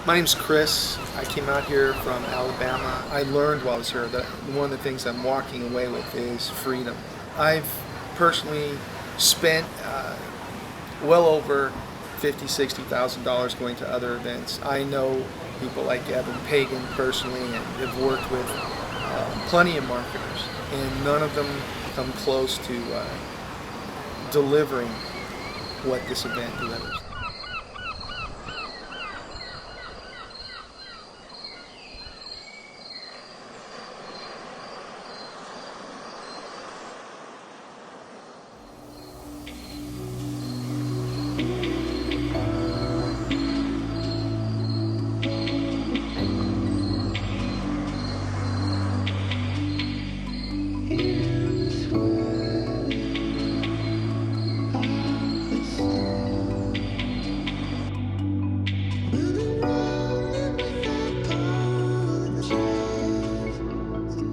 My name's Chris. I came out here from Alabama. I learned while I was here that one of the things I'm walking away with is freedom. I've personally spent well over $50,000-$60,000 going to other events. I know people like Evan Pagan personally and have worked with plenty of marketers, and none of them come close to delivering what this event delivers.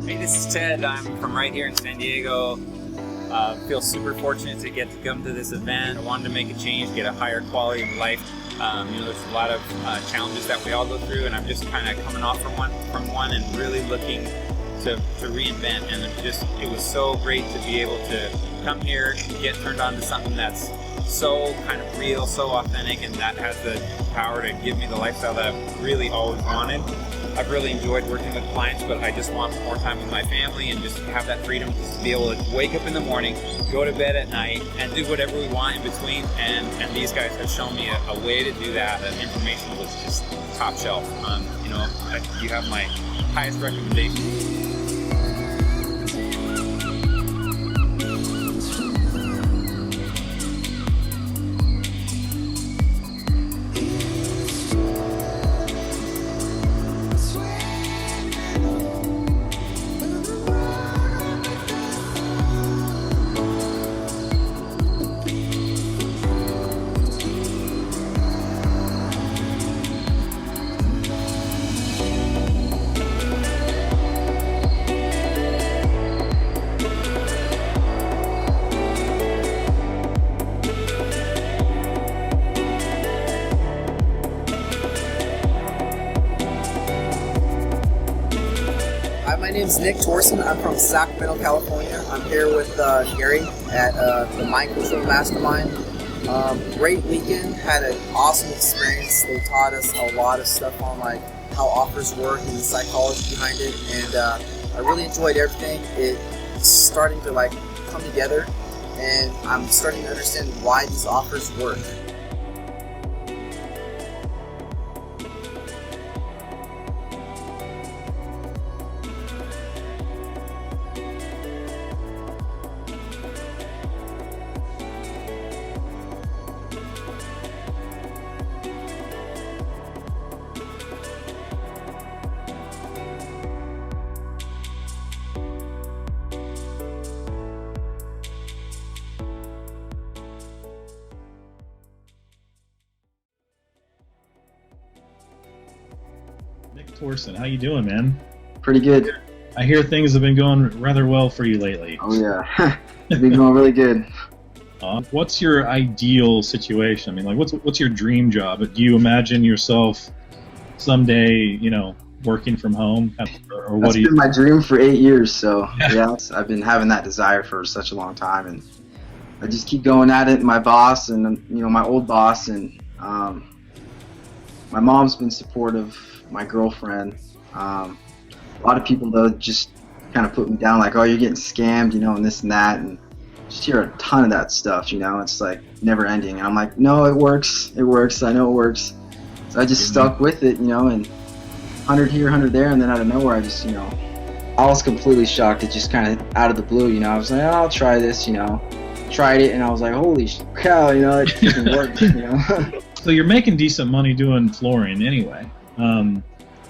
This is Ted. I'm from right here in San Diego. Feel super fortunate to get to come to this event. I wanted to make a change, get a higher quality of life. There's a lot of challenges that we all go through, and I'm just kind of coming off from one and really looking to reinvent. And it was so great to be able to come here, get turned on to something that's so kind of real, so authentic, and that has the power to give me the lifestyle that I've really always wanted. I've really enjoyed working with clients, but I just want more time with my family and just have that freedom to be able to wake up in the morning, go to bed at night, and do whatever we want in between. And these guys have shown me a way to do that. The information was just top shelf. You have my highest recommendation. My name's Nick Torson. I'm from Sacramento, California. I'm here with Gerry at the Mind Control Mastermind. Great weekend. Had an awesome experience. They taught us a lot of stuff on how offers work and the psychology behind it, and I really enjoyed everything. It's starting to come together, and I'm starting to understand why these offers work. Nick Torson, how you doing, man? Pretty good. I hear things have been going rather well for you lately. Oh yeah, it's been going really good. What's your ideal situation? I mean, what's your dream job? Do you imagine yourself someday, working from home, or what? That's been my dream for 8 years. So yeah, I've been having that desire for such a long time, and I just keep going at it. My boss and my old boss and my mom's been supportive. My girlfriend, a lot of people though just kind of put me down, like, oh, you're getting scammed, and this and that, and just hear a ton of that stuff. It's like never ending, and I'm like, no, it works, I know it works. So I just stuck with it, and 100 here, 100 there, and then out of nowhere I just, I was completely shocked. It just kind of out of the blue, I was like, oh, I'll try this, tried it, and I was like, holy cow, it freaking works. So you're making decent money doing flooring anyway.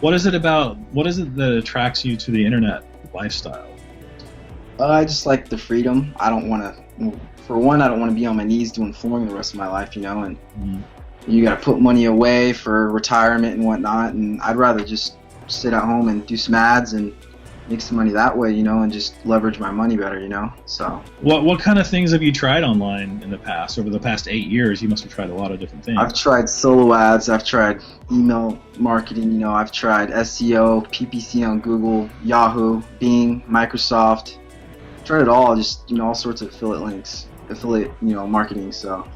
What is it that attracts you to the internet lifestyle? I just like the freedom. I don't want to be on my knees doing flooring the rest of my life, and you got to put money away for retirement and whatnot, and I'd rather just sit at home and do some ads and make some money that way, and just leverage my money better, So What kind of things have you tried online in the past? Over the past 8 years, you must have tried a lot of different things. I've tried solo ads, I've tried email marketing, I've tried SEO, PPC on Google, Yahoo, Bing, Microsoft. Tried it all, just all sorts of affiliate marketing. So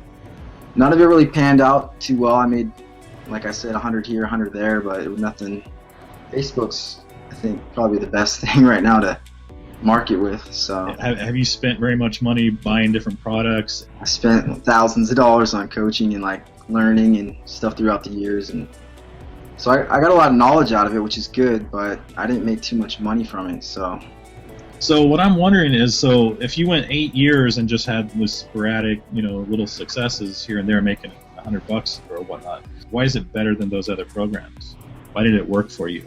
none of it really panned out too well. I made, like I said, 100 here, 100 there, but it was nothing. Facebook's, I think, probably the best thing right now to market with. So have you spent very much money buying different products? I spent thousands of dollars on coaching and learning and stuff throughout the years, and so I got a lot of knowledge out of it, which is good, but I didn't make too much money from it. So what I'm wondering is, so if you went 8 years and just had those sporadic, little successes here and there, making $100 or whatnot, why is it better than those other programs? Why did it work for you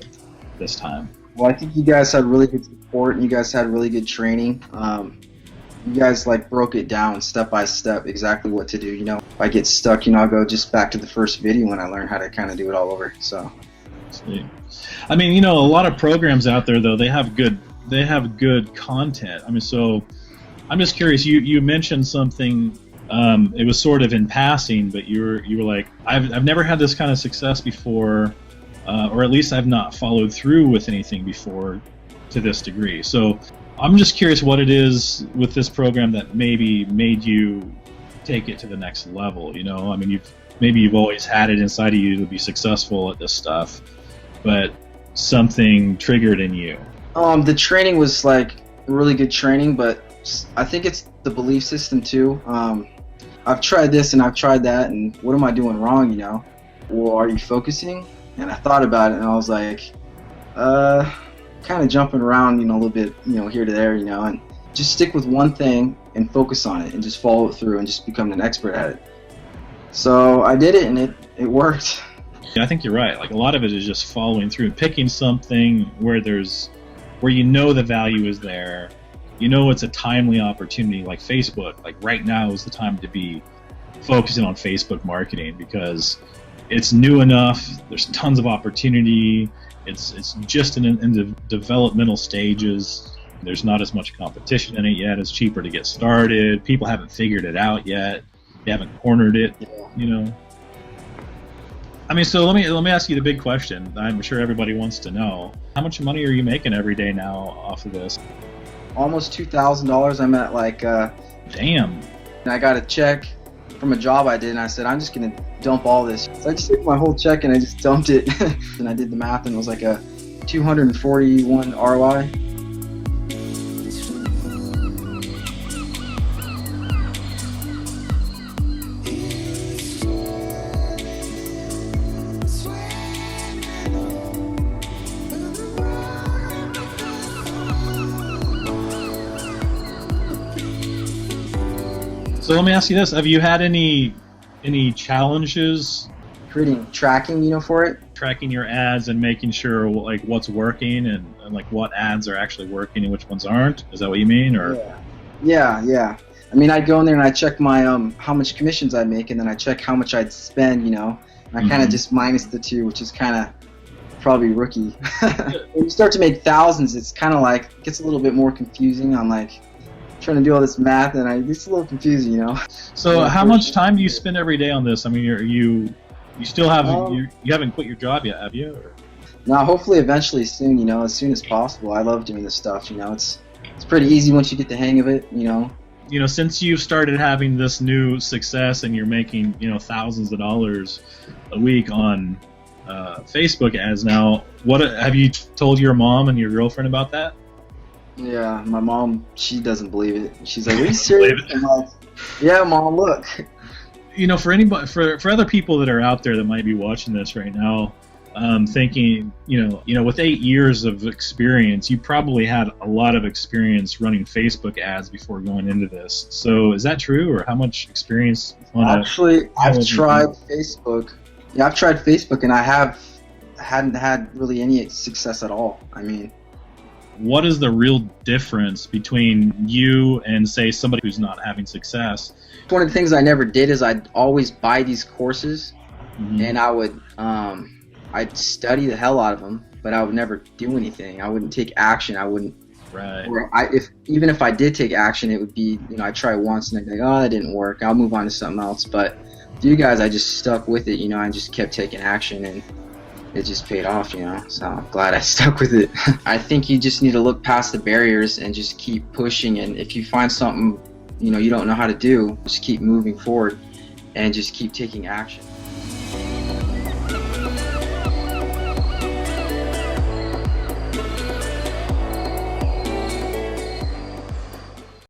this time? Well, I think you guys had really good support, and you guys had really good training. You guys broke it down step by step exactly what to do. If I get stuck, I'll go just back to the first video when I learn how to kind of do it all over. So, I mean, a lot of programs out there though, they have good content. I mean, so I'm just curious. You mentioned something. It was sort of in passing, but you were like, I've never had this kind of success before, or at least I've not followed through with anything before to this degree. So I'm just curious what it is with this program that maybe made you take it to the next level. I mean, you've always had it inside of you to be successful at this stuff, but something triggered in you. The training was really good training, but I think it's the belief system too. I've tried this and I've tried that, and what am I doing wrong? Well, are you focusing? And I thought about it, and I was like, kind of jumping around, a little bit, here to there, and just stick with one thing and focus on it and just follow it through and just become an expert at it. So I did it, and it worked. Yeah, I think you're right. A lot of it is just following through and picking something where the value is there. It's a timely opportunity, like Facebook. Right now is the time to be focusing on Facebook marketing because it's new enough. There's tons of opportunity. It's just in the developmental stages. There's not as much competition in it yet. It's cheaper to get started. People haven't figured it out yet. They haven't cornered it. I mean, so let me ask you the big question. I'm sure everybody wants to know. How much money are you making every day now off of this? Almost $2,000. I'm at Damn. And I got a check from a job I did, and I said, I'm just gonna dump all this. So I just took my whole check and I just dumped it. And I did the math, and it was like a 241 ROI. So let me ask you this: have you had any challenges creating tracking, for it? Tracking your ads and making sure what's working and what ads are actually working and which ones aren't? Is that what you mean? Or yeah. I mean, I'd go in there and I'd check my how much commissions I'd make, and then I'd check how much I'd spend, and I kind of just minus the two, which is kind of probably rookie. When you start to make thousands, it's kind of gets a little bit more confusing on trying to do all this math, and it's a little confusing, So how much time do you spend every day on this? I mean, you still have you haven't quit your job yet, have you? Or? No, hopefully eventually soon, as soon as possible. I love doing this stuff, it's pretty easy once you get the hang of it, Since you've started having this new success and you're making, thousands of dollars a week on Facebook ads now, what have you told your mom and your girlfriend about that? Yeah, my mom, she doesn't believe it. She's like, are you serious? I'm like, yeah, Mom, look. For anybody, for other people that are out there that might be watching this right now, thinking, with 8 years of experience, you probably had a lot of experience running Facebook ads before going into this. So is that true, or how much experience? Actually, I've tried Facebook. Yeah, I've tried Facebook, and I hadn't had really any success at all. I mean, what is the real difference between you and, say, somebody who's not having success? One of the things I never did is I'd always buy these courses, and I would I'd study the hell out of them, but I would never do anything. I wouldn't take action. I wouldn't. Right. Or even if I did take action, it would be, I'd try once and I'd be like, oh, that didn't work. I'll move on to something else. But with you guys, I just stuck with it. I just kept taking action, and it just paid off. So I'm glad I stuck with it. I think you just need to look past the barriers and just keep pushing. And if you find something you don't know how to do, just keep moving forward and just keep taking action.